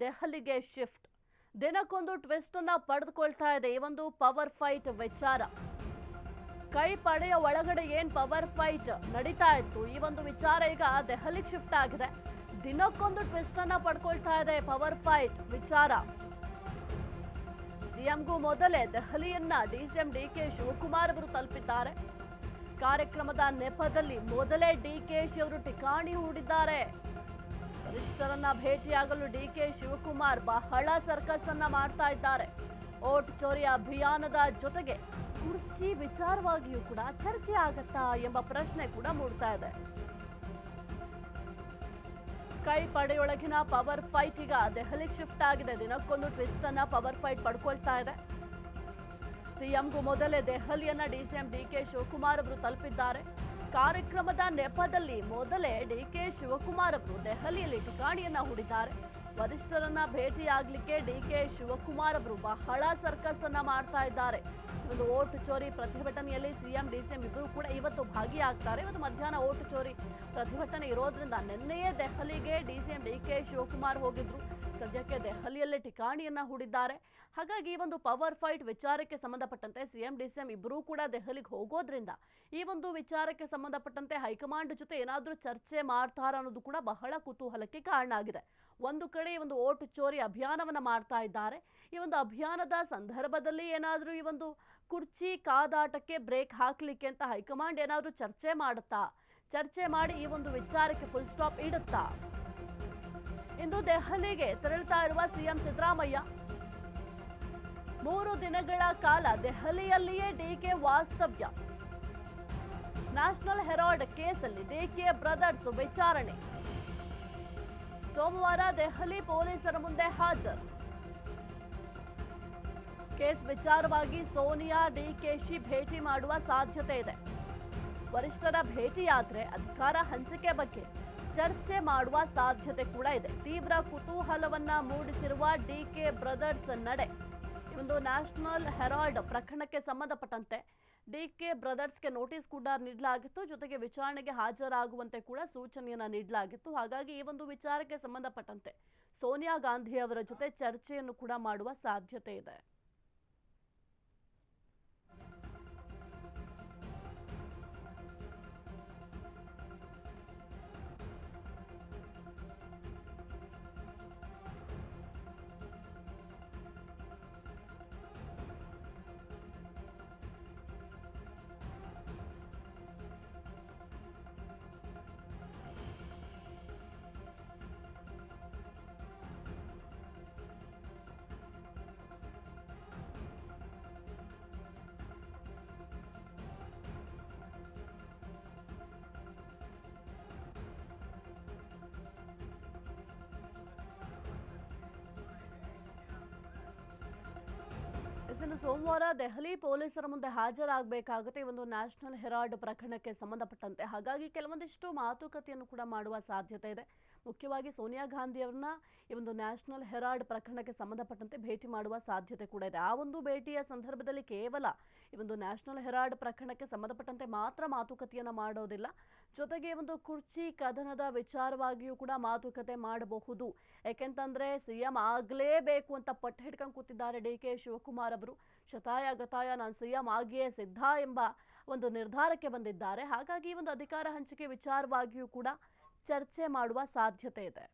ದೆಹಲಿಗೆ ಶಿಫ್ಟ್. ದಿನಕ್ಕೊಂದು ಟ್ವಿಸ್ಟ್ ಅನ್ನ ಪಡೆದುಕೊಳ್ತಾ ಇದೆ ಈ ಒಂದು ಪವರ್ ಫೈಟ್ ವಿಚಾರ. ಕೈ ಪಡೆಯ ಒಳಗಡೆ ಏನ್ ಪವರ್ ಫೈಟ್ ನಡೀತಾ ಇತ್ತು, ಈ ಒಂದು ವಿಚಾರ ಈಗ ದೆಹಲಿಗೆ ಶಿಫ್ಟ್ ಆಗಿದೆ. ದಿನಕ್ಕೊಂದು ಟ್ವಿಸ್ಟ್ ಅನ್ನ ಪಡ್ಕೊಳ್ತಾ ಇದೆ ಪವರ್ ಫೈಟ್ ವಿಚಾರ. ಸಿಎಂಗೂ ಮೊದಲೇ ದೆಹಲಿಯನ್ನ ಡಿಸಿಎಂ ಡಿಕೆ ಶಿವಕುಮಾರ್ ಅವರು ತಲುಪಿದ್ದಾರೆ. ಕಾರ್ಯಕ್ರಮದ ನೆಪದಲ್ಲಿ ಮೊದಲೇ ಡಿಕೆಶಿ ಅವರು ಠಿಕಾಣಿ ಹೂಡಿದ್ದಾರೆ. ವರಿಷ್ಠರನ್ನ ಭೇಟಿಯಾಗಲು ಡಿಕೆ ಶಿವಕುಮಾರ್ ಬಹಳ ಸರ್ಕಸ್ ಅನ್ನ ಮಾಡ್ತಾ ಇದ್ದಾರೆ. ಓಟ್ ಚೋರಿ ಅಭಿಯಾನದ ಜೊತೆಗೆ ಕುರ್ಚಿ ವಿಚಾರವಾಗಿಯೂ ಕೂಡ ಚರ್ಚೆ ಆಗತ್ತಾ ಎಂಬ ಪ್ರಶ್ನೆ ಕೂಡ ಮೂಡ್ತಾ ಇದೆ. ಕೈ ಪಡೆಯೊಳಗಿನ ಪವರ್ ಫೈಟ್ ಈಗ ದೆಹಲಿಗೆ ಶಿಫ್ಟ್ ಆಗಿದೆ. ದಿನಕ್ಕೊಂದು ಟ್ವಿಸ್ಟ್ ಅನ್ನ ಪವರ್ ಫೈಟ್ ಪಡ್ಕೊಳ್ತಾ ಇದೆ. ಸಿಎಂಗೂ ಮೊದಲೇ ದೆಹಲಿಯನ್ನ ಡಿಸಿಎಂ ಡಿಕೆ ಶಿವಕುಮಾರ್ ಅವರು ತಲುಪಿದ್ದಾರೆ. ಕಾರ್ಯಕ್ರಮದ ನೆಪದಲ್ಲಿ ಮೊದಲೇ ಡಿಕೆ ಶಿವಕುಮಾರ್ ಅವರು ದೆಹಲಿಯಲ್ಲಿ ಠಿಕಾಣಿಯನ್ನ ಹೂಡಿದ್ದಾರೆ. ವರಿಷ್ಠರನ್ನ ಭೇಟಿಯಾಗಲಿಕ್ಕೆ ಡಿಕೆ ಶಿವಕುಮಾರ್ ಅವರು ಬಹಳ ಸರ್ಕಸ್ ಅನ್ನ ಮಾಡ್ತಾ ಇದ್ದಾರೆ. ಒಂದು ಓಟ್ ಚೋರಿ ಪ್ರತಿಭಟನೆಯಲ್ಲಿ ಸಿಎಂ ಡಿಸಿಎಂ ಇಬ್ಬರು ಕೂಡ ಇವತ್ತು ಭಾಗಿಯಾಗ್ತಾರೆ. ಇವತ್ತು ಮಧ್ಯಾಹ್ನ ಓಟ್ ಚೋರಿ ಪ್ರತಿಭಟನೆ ಇರೋದ್ರಿಂದ ನಿನ್ನೆಯೇ ದೆಹಲಿಗೆ ಡಿಸಿಎಂ ಡಿಕೆ ಶಿವಕುಮಾರ್ ಹೋಗಿದ್ರು. ಸದ್ಯಕ್ಕೆ ದೆಹಲಿಯಲ್ಲೇ ಠಿಕಾಣಿಯನ್ನ ಹೂಡಿದ್ದಾರೆ. ಹಾಗಾಗಿ ಈ ಒಂದು ಪವರ್ ಫೈಟ್ ವಿಚಾರಕ್ಕೆ ಸಂಬಂಧಪಟ್ಟಂತೆ ಸಿಎಂ ಡಿಸಿಎಂ ಇಬ್ಬರೂ ಕೂಡ ದೆಹಲಿಗೆ ಹೋಗೋದ್ರಿಂದ ಈ ಒಂದು ವಿಚಾರಕ್ಕೆ ಸಂಬಂಧಪಟ್ಟಂತೆ ಹೈಕಮಾಂಡ್ ಜೊತೆ ಏನಾದರೂ ಚರ್ಚೆ ಮಾಡ್ತಾರ ಅನ್ನೋದು ಕೂಡ ಬಹಳ ಕುತೂಹಲಕ್ಕೆ ಕಾರಣ ಆಗಿದೆ. ಒಂದು ಕಡೆ ಈ ಒಂದು ಓಟ್ ಚೋರಿ ಅಭಿಯಾನವನ್ನ ಮಾಡ್ತಾ ಇದ್ದಾರೆ. ಈ ಒಂದು ಅಭಿಯಾನದ ಸಂದರ್ಭದಲ್ಲಿ ಏನಾದರೂ ಈ ಒಂದು ಕುರ್ಚಿ ಕಾದಾಟಕ್ಕೆ ಬ್ರೇಕ್ ಹಾಕ್ಲಿಕ್ಕೆ ಅಂತ ಹೈಕಮಾಂಡ್ ಏನಾದರೂ ಚರ್ಚೆ ಮಾಡುತ್ತಾ, ಚರ್ಚೆ ಮಾಡಿ ಈ ಒಂದು ವಿಚಾರಕ್ಕೆ ಫುಲ್ ಸ್ಟಾಪ್ ಇಡುತ್ತಾ? ಇಂದು ದೆಹಲಿಗೆ ತೆರಳುತ್ತಾ ಇರುವ ಸಿಎಂ ಸಿದ್ದರಾಮಯ್ಯ 3 ದಿನಗಳ ಕಾಲ ದೆಹಲಿಯಲ್ಲಿಯೇ ಡಿಕೆ ವಾಸ್ತವ್ಯ. ನ್ಯಾಷನಲ್ ಹೆರಾಲ್ಡ್ ಕೇಸಲ್ಲಿ ಡಿಕೆ ಬ್ರದರ್ಸ್ ವಿಚಾರಣೆ. ಸೋಮವಾರ ದೆಹಲಿ ಪೊಲೀಸರ ಮುಂದೆ ಹಾಜರು. ಕೇಸ್ ವಿಚಾರವಾಗಿ ಸೋನಿಯಾ ಡಿಕೆಶಿ ಭೇಟಿ ಮಾಡುವ ಸಾಧ್ಯತೆ ಇದೆ. ವರಿಷ್ಠರ ಭೇಟಿಯಾದ್ರೆ ಅಧಿಕಾರ ಹಂಚಿಕೆ ಬಗ್ಗೆ ಚರ್ಚೆ ಮಾಡುವ ಸಾಧ್ಯತೆ ಕೂಡ ಇದೆ. ತೀವ್ರ ಕುತೂಹಲವನ್ನ ಮೂಡಿಸಿರುವ ಡಿಕೆ ಬ್ರದರ್ಸ್ ನಡೆ. ಈ ಒಂದು ನ್ಯಾಷನಲ್ ಹೆರಾಲ್ಡ್ ಪ್ರಕರಣಕ್ಕೆ ಸಂಬಂಧಪಟ್ಟಂತೆ ಡಿಕೆ ಬ್ರದರ್ಸ್ಗೆ ನೋಟಿಸ್ ಕೂಡ ನೀಡಲಾಗಿತ್ತು. ಜೊತೆಗೆ ವಿಚಾರಣೆಗೆ ಹಾಜರಾಗುವಂತೆ ಕೂಡ ಸೂಚನೆಯನ್ನ ನೀಡಲಾಗಿತ್ತು. ಹಾಗಾಗಿ ಈ ಒಂದು ವಿಚಾರಕ್ಕೆ ಸಂಬಂಧಪಟ್ಟಂತೆ ಸೋನಿಯಾ ಗಾಂಧಿ ಅವರ ಜೊತೆ ಚರ್ಚೆಯನ್ನು ಕೂಡ ಮಾಡುವ ಸಾಧ್ಯತೆ ಇದೆ. ಇನ್ನು ಸೋಮವಾರ ದೆಹಲಿ ಪೊಲೀಸರ ಮುಂದೆ ಹಾಜರಾಗಬೇಕಾಗುತ್ತೆ ಈ ಒಂದು ನ್ಯಾಷನಲ್ ಹೆರಾಲ್ಡ್ ಪ್ರಕರಣಕ್ಕೆ ಸಂಬಂಧಪಟ್ಟಂತೆ. ಹಾಗಾಗಿ ಕೆಲವೊಂದಿಷ್ಟು ಮಾತುಕತೆಯನ್ನು ಕೂಡ ಮಾಡುವ ಸಾಧ್ಯತೆ ಇದೆ. ಮುಖ್ಯವಾಗಿ ಸೋನಿಯಾ ಗಾಂಧಿ ಅವರನ್ನ ಈ ಒಂದು ನ್ಯಾಷನಲ್ ಹೆರಾಲ್ಡ್ ಪ್ರಕರಣಕ್ಕೆ ಸಂಬಂಧಪಟ್ಟಂತೆ ಭೇಟಿ ಮಾಡುವ ಸಾಧ್ಯತೆ ಕೂಡ ಇದೆ. ಆ ಒಂದು ಭೇಟಿಯ ಸಂದರ್ಭದಲ್ಲಿ ಕೇವಲ ಈ ಒಂದು ನ್ಯಾಷನಲ್ ಹೆರಾಲ್ಡ್ ಪ್ರಕರಣಕ್ಕೆ ಸಂಬಂಧಪಟ್ಟಂತೆ ಮಾತ್ರ ಮಾತುಕತೆಯನ್ನು ಮಾಡೋದಿಲ್ಲ. ಜೊತೆಗೆ ಒಂದು ಕುರ್ಚಿ ಕದನದ ವಿಚಾರವಾಗಿಯೂ ಕೂಡ ಮಾತುಕತೆ ಮಾಡಬಹುದು. ಯಾಕೆಂತಂದ್ರೆ ಸಿಎಂ ಆಗಲೇಬೇಕು ಅಂತ ಪಟ್ಟು ಹಿಡ್ಕೊಂಡು ಕೂತಿದ್ದಾರೆ ಡಿಕೆ ಶಿವಕುಮಾರ್ ಅವರು. ಶತಾಯ ಗತಾಯ ನಾನು ಸಿಎಂ ಆಗಿಯೇ ಸಿದ್ಧ ಎಂಬ ಒಂದು ನಿರ್ಧಾರಕ್ಕೆ ಬಂದಿದ್ದಾರೆ. ಹಾಗಾಗಿ ಈ ಒಂದು ಅಧಿಕಾರ ಹಂಚಿಕೆ ವಿಚಾರವಾಗಿಯೂ ಕೂಡ ಚರ್ಚೆ ಮಾಡುವ ಸಾಧ್ಯತೆ ಇದೆ.